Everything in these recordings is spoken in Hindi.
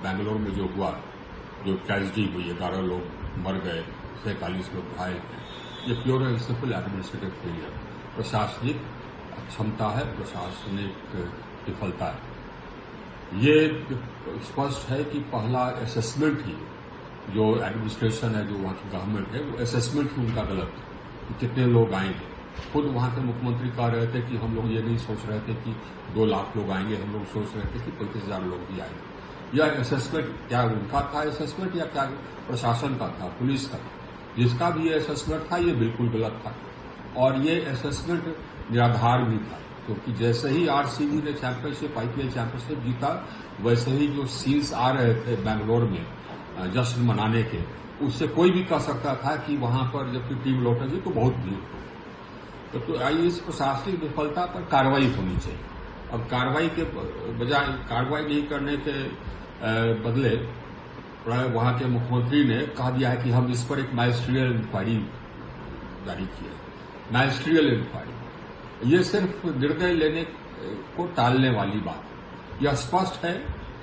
बेंगलोर में जो हुआ, जो ट्रेजिडी हुई, 11 लोग मर गए, 47 लोग घायल हैं, ये pure and simple administrative failure, प्रशासनिक अक्षमता है, प्रशासनिक विफलता है। ये स्पष्ट है कि पहला असेसमेंट ही जो एडमिनिस्ट्रेशन है, जो वहां की गवर्नमेंट है, वो असेसमेंट ही उनका गलत है कि कितने लोग आएंगे। खुद वहां के मुख्यमंत्री कह रहे थे कि हम लोग ये नहीं सोच रहे थे कि 2 लाख लोग आएंगे, हम लोग सोच रहे थे कि 35,000 लोग भी आएंगे। यह असेसमेंट क्या उनका था असेसमेंट, या क्या प्रशासन का था, पुलिस का? जिसका भी ये असेसमेंट था, ये बिल्कुल गलत था और ये असेसमेंट निराधार भी था, क्योंकि जैसे ही आरसीबी ने चैंपियनशिप, आईपीएल चैंपियनशिप जीता, वैसे ही जो सीन्स आ रहे थे बेंगलोर में जश्न मनाने के, उससे कोई भी कह सकता था कि वहां पर जबकि टीम लौटेगी तो बहुत भीड़ होगी। तो आइए इस प्रशासनिक विफलता पर कार्रवाई होनी चाहिए। अब कार्रवाई के बजाय, कार्रवाई नहीं करने के बदले वहां के मुख्यमंत्री ने कह दिया है कि हम इस पर एक मैजिस्ट्रियल इंक्वायरी जारी किए। मैजिस्ट्रियल इंक्वायरी ये सिर्फ निर्णय लेने को टालने वाली बात। यह स्पष्ट है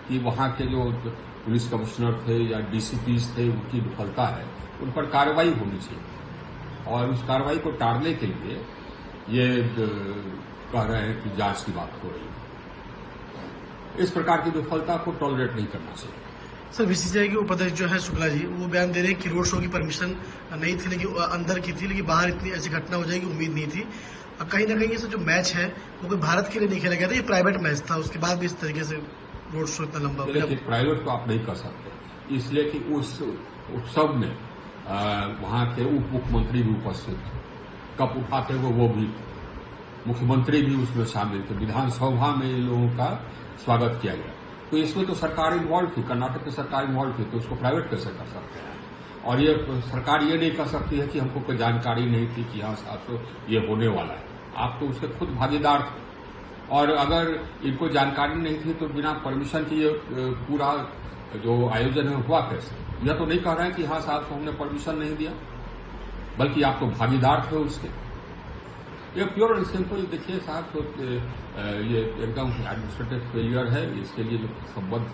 कि वहां के जो पुलिस कमिश्नर थे या डीसीपीज थे, उनकी विफलता है, उन पर कार्रवाई होनी चाहिए और उस कार्रवाई को टालने के लिए ये कह रहे हैं कि जांच की बात हो रही है। इस प्रकार की विफलता को टॉलरेट नहीं करना चाहिए। सर, बीसीसीआई के उपाध्यक्ष जो है शुक्ला जी, वो बयान दे रहे हैं कि रोड शो की परमिशन नहीं थी, लेकिन अंदर की थी, लेकिन बाहर इतनी ऐसी घटना हो जाएगी उम्मीद नहीं थी। कहीं ना कहीं ये जो मैच है वो कोई भारत के लिए नहीं खेला गया था, ये प्राइवेट मैच था, उसके बाद भी इस तरीके से रोड शो इतना लंबा। प्राइवेट तो आप नहीं कर सकते, इसलिए कि उस उत्सव में वहां के उप मुख्यमंत्री भी उपस्थित थे, कप उठाते हुए वो भी, मुख्यमंत्री भी उसमें शामिल थे, विधानसभा में इन लोगों का स्वागत किया गया। तो इसमें तो सरकार इन्वॉल्व थी, कर्नाटक की सरकार इन्वॉल्व थी, तो उसको प्राइवेट कैसे कर सकते हैं? और ये सरकार ये नहीं कर सकती है कि हमको कोई जानकारी नहीं थी कि हाँ साहब तो ये होने वाला है। आप तो उसके खुद भागीदार थे, और अगर इनको जानकारी नहीं थी तो बिना परमिशन के ये पूरा जो आयोजन है हुआ कैसे? यह तो नहीं कह रहे हैं कि हाँ साहब तो हमने परमिशन नहीं दिया, बल्कि आप तो भागीदार थे उसके। ये प्योर एंड सिंपल देखिए साहब, तो ये एकदम एडमिनिस्ट्रेटिव फेलियर है। इसके लिए जो संबद्ध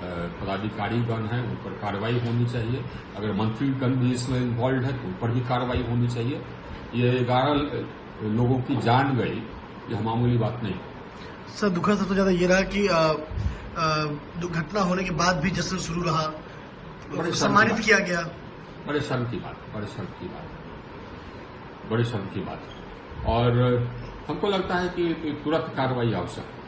पदाधिकारीगण हैं उन पर कार्रवाई होनी चाहिए। अगर मंत्रीगण भी इसमें इन्वॉल्व है तो उन पर भी कार्रवाई होनी चाहिए। ये 11 लोगों की जान गई, यह मामूली बात नहीं। सर, दुखद सबसे ज्यादा ये रहा कि दुर्घटना होने के बाद भी जश्न शुरू रहा, सम्मानित किया गया। बड़े शर्म की बात, बड़े शर्म की बात, बड़े शर्म की बात। और हमको लगता है कि तुरंत कार्रवाई आवश्यक है।